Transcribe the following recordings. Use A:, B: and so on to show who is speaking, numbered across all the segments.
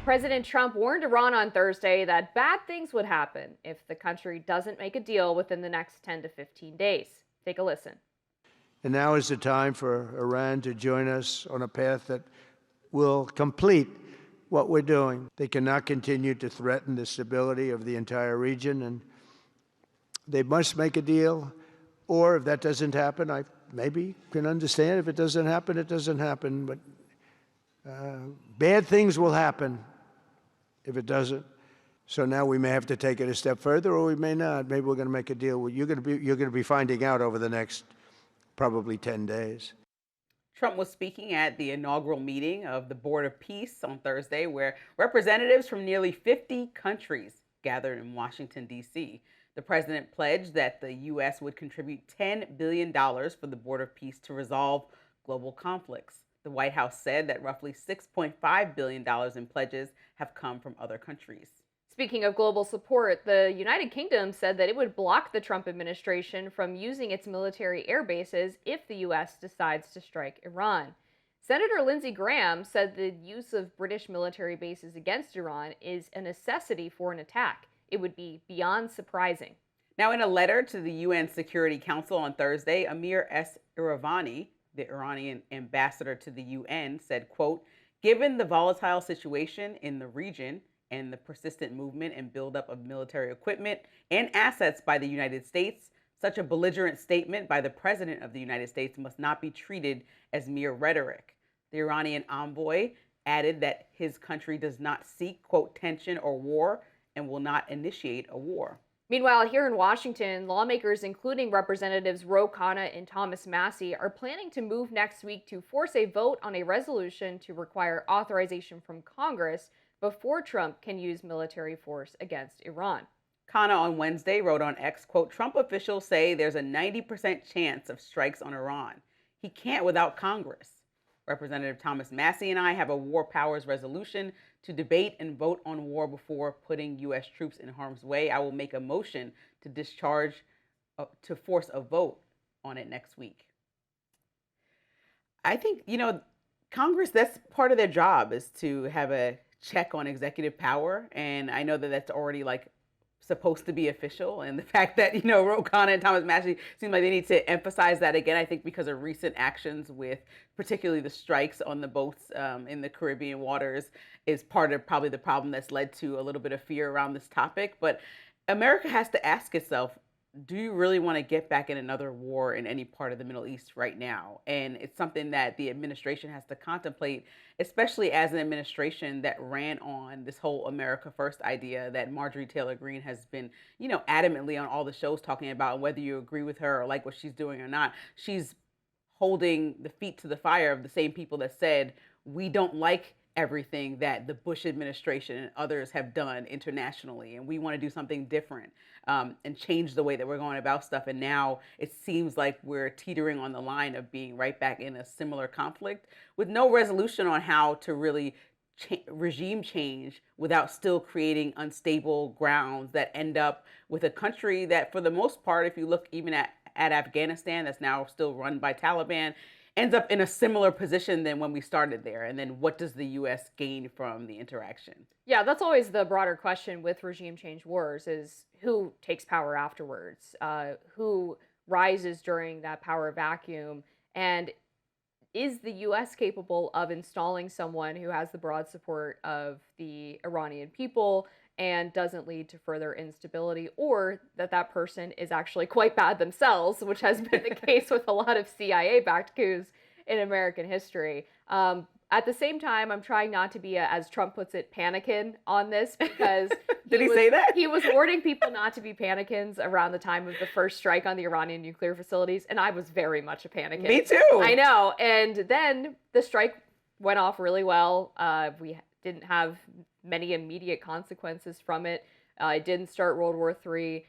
A: President Trump warned Iran on Thursday that bad things would happen if the country doesn't make a deal within the next 10 to 15 days. Take a listen.
B: And now is the time for Iran to join us on a path that will complete what we're doing. They cannot continue to threaten the stability of the entire region, and they must make a deal. Or if that doesn't happen, I maybe can understand. If it doesn't happen, it doesn't happen. But bad things will happen if it doesn't. So now we may have to take it a step further, or we may not. Maybe we're going to make a deal. You're going to be finding out over the next probably 10 days.
C: Trump was speaking at the inaugural meeting of the Board of Peace on Thursday, where representatives from nearly 50 countries gathered in Washington, D.C. The president pledged that the U.S. would contribute $10 billion for the Board of Peace to resolve global conflicts. The White House said that roughly $6.5 billion in pledges have come from other countries.
A: Speaking of global support, the United Kingdom said that it would block the Trump administration from using its military air bases if the U.S. decides to strike Iran. Senator Lindsey Graham said the use of British military bases against Iran is a necessity for an attack. It would be beyond surprising.
C: Now, in a letter to the UN Security Council on Thursday, Amir S. Iravani, the Iranian ambassador to the UN, said, quote, "Given the volatile situation in the region and the persistent movement and buildup of military equipment and assets by the United States, such a belligerent statement by the President of the United States must not be treated as mere rhetoric." The Iranian envoy added that his country does not seek, quote, tension or war and will not initiate a war.
A: Meanwhile, here in Washington, lawmakers, including Representatives Khanna and Thomas Massie, are planning to move next week to force a vote on a resolution to require authorization from Congress before Trump can use military force against Iran.
C: Khanna on Wednesday wrote on X, quote, "Trump officials say there's a 90% chance of strikes on Iran. He can't without Congress. Representative Thomas Massie and I have a war powers resolution to debate and vote on war before putting U.S. troops in harm's way. I will make a motion to to force a vote on it next week." I think, Congress, that's part of their job, is to have a check on executive power. And I know that that's already supposed to be official. And the fact that, Khanna and Thomas Massie seem like they need to emphasize that again, I think because of recent actions with particularly the strikes on the boats in the Caribbean waters is part of probably the problem that's led to a little bit of fear around this topic. But America has to ask itself, do you really want to get back in another war in any part of the Middle East right now? And it's something that the administration has to contemplate, especially as an administration that ran on this whole America First idea that Marjorie Taylor Greene has been, adamantly on all the shows talking about. And whether you agree with her or like what she's doing or not, she's holding the feet to the fire of the same people that said, we don't like everything that the Bush administration and others have done internationally, and we want to do something different and change the way that we're going about stuff. And now it seems like we're teetering on the line of being right back in a similar conflict with no resolution on how to really regime change without still creating unstable grounds that end up with a country that, for the most part, if you look even at Afghanistan, that's now still run by Taliban, ends up in a similar position than when we started there. And then what does the U.S. gain from the interaction?
A: Yeah, that's always the broader question with regime change wars, is who takes power afterwards, who rises during that power vacuum, and is the U.S. capable of installing someone who has the broad support of the Iranian people and doesn't lead to further instability, or that person is actually quite bad themselves, which has been the case with a lot of CIA-backed coups in American history. At the same time, I'm trying not to be, as Trump puts it, panikin on this, because
C: Did he say that?
A: He was warning people not to be panikins around the time of the first strike on the Iranian nuclear facilities, and I was very much a panikin.
C: Me too.
A: I know. And then the strike went off really well. We didn't have many immediate consequences from it. It didn't start World War III.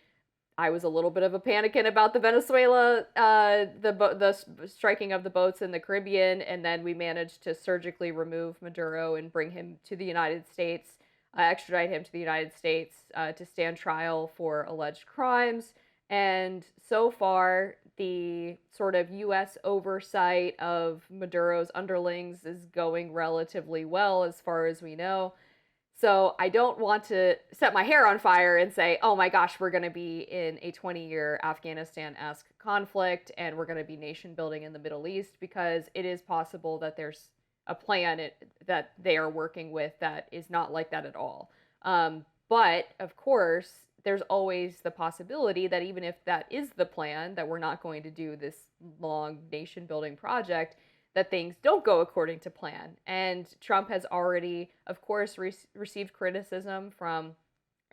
A: I was a little bit of a panicking about the Venezuela, the striking of the boats in the Caribbean, and then we managed to surgically remove Maduro and bring him to the United States, extradite him to the United States to stand trial for alleged crimes. And so far, the sort of U.S. oversight of Maduro's underlings is going relatively well, as far as we know. So I don't want to set my hair on fire and say, oh my gosh, we're going to be in a 20-year Afghanistan-esque conflict and we're going to be nation building in the Middle East, because it is possible that there's a plan that they are working with that is not like that at all. But of course, there's always the possibility that even if that is the plan, that we're not going to do this long nation building project, that things don't go according to plan. And Trump has already, of course, received criticism from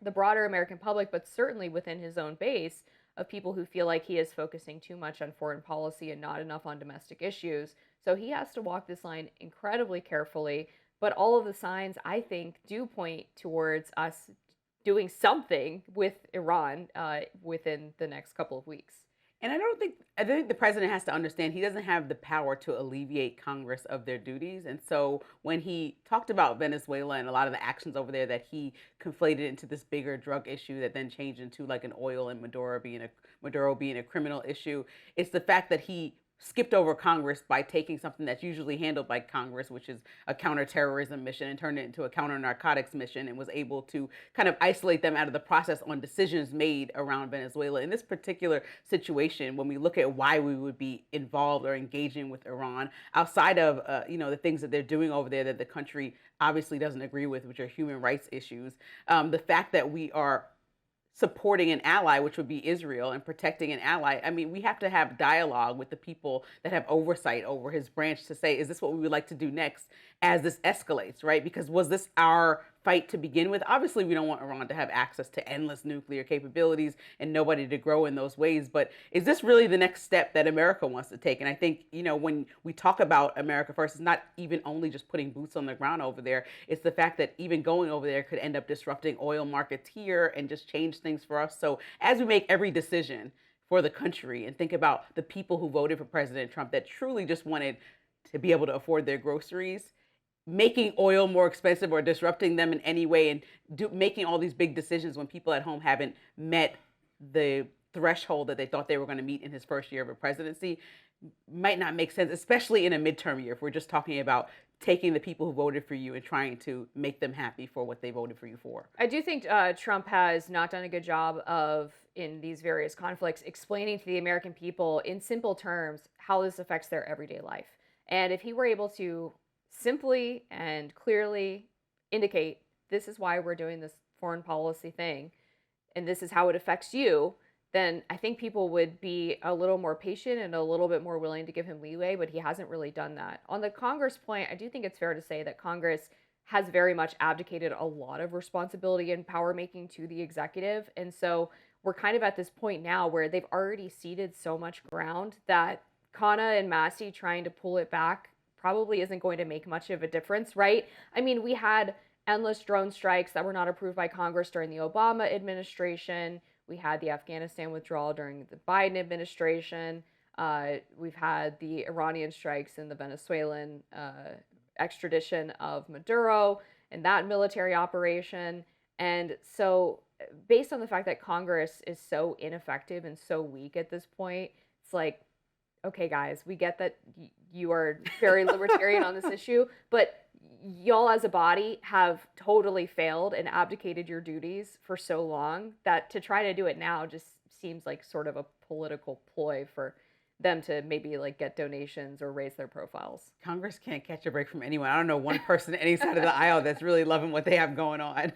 A: the broader American public, but certainly within his own base of people who feel like he is focusing too much on foreign policy and not enough on domestic issues. So he has to walk this line incredibly carefully. But all of the signs, I think, do point towards us doing something with Iran within the next couple of weeks.
C: And I think the president has to understand he doesn't have the power to alleviate Congress of their duties. And so when he talked about Venezuela and a lot of the actions over there that he conflated into this bigger drug issue that then changed into like an oil and Maduro being a criminal issue, it's the fact that he skipped over Congress by taking something that's usually handled by Congress, which is a counterterrorism mission, and turned it into a counter-narcotics mission, and was able to kind of isolate them out of the process on decisions made around Venezuela. In this particular situation, when we look at why we would be involved or engaging with Iran, outside of the things that they're doing over there that the country obviously doesn't agree with, which are human rights issues, the fact that we are supporting an ally, which would be Israel, and protecting an ally. I mean, we have to have dialogue with the people that have oversight over his branch to say, is this what we would like to do next as this escalates, right? Because was this our fight to begin with? Obviously, we don't want Iran to have access to endless nuclear capabilities and nobody to grow in those ways. But is this really the next step that America wants to take? And I think, when we talk about America first, it's not even only just putting boots on the ground over there. It's the fact that even going over there could end up disrupting oil markets here and just change things for us. So as we make every decision for the country and think about the people who voted for President Trump that truly just wanted to be able to afford their groceries, making oil more expensive or disrupting them in any way, and making all these big decisions when people at home haven't met the threshold that they thought they were going to meet in his first year of a presidency, might not make sense, especially in a midterm year, if we're just talking about taking the people who voted for you and trying to make them happy for what they voted for you for.
A: I do think Trump has not done a good job of, in these various conflicts, explaining to the American people in simple terms how this affects their everyday life. And if he were able to simply and clearly indicate, this is why we're doing this foreign policy thing, and this is how it affects you, then I think people would be a little more patient and a little bit more willing to give him leeway, but he hasn't really done that. On the Congress point, I do think it's fair to say that Congress has very much abdicated a lot of responsibility and power making to the executive. And so we're kind of at this point now where they've already ceded so much ground that Khanna and Massie trying to pull it back probably isn't going to make much of a difference, right? I mean, we had endless drone strikes that were not approved by Congress during the Obama administration. We had the Afghanistan withdrawal during the Biden administration. We've had the Iranian strikes and the Venezuelan extradition of Maduro and that military operation. And so based on the fact that Congress is so ineffective and so weak at this point, it's like, okay, guys, we get that you are very libertarian on this issue, but y'all as a body have totally failed and abdicated your duties for so long that to try to do it now just seems like sort of a political ploy for them to maybe like get donations or raise their profiles.
C: Congress can't catch a break from anyone. I don't know one person any side of the aisle that's really loving what they have going on.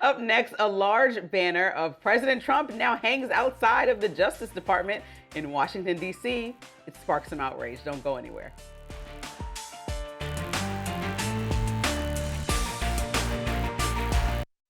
C: Up next, a large banner of President Trump now hangs outside of the Justice Department in Washington, D.C. It sparked some outrage. Don't go anywhere.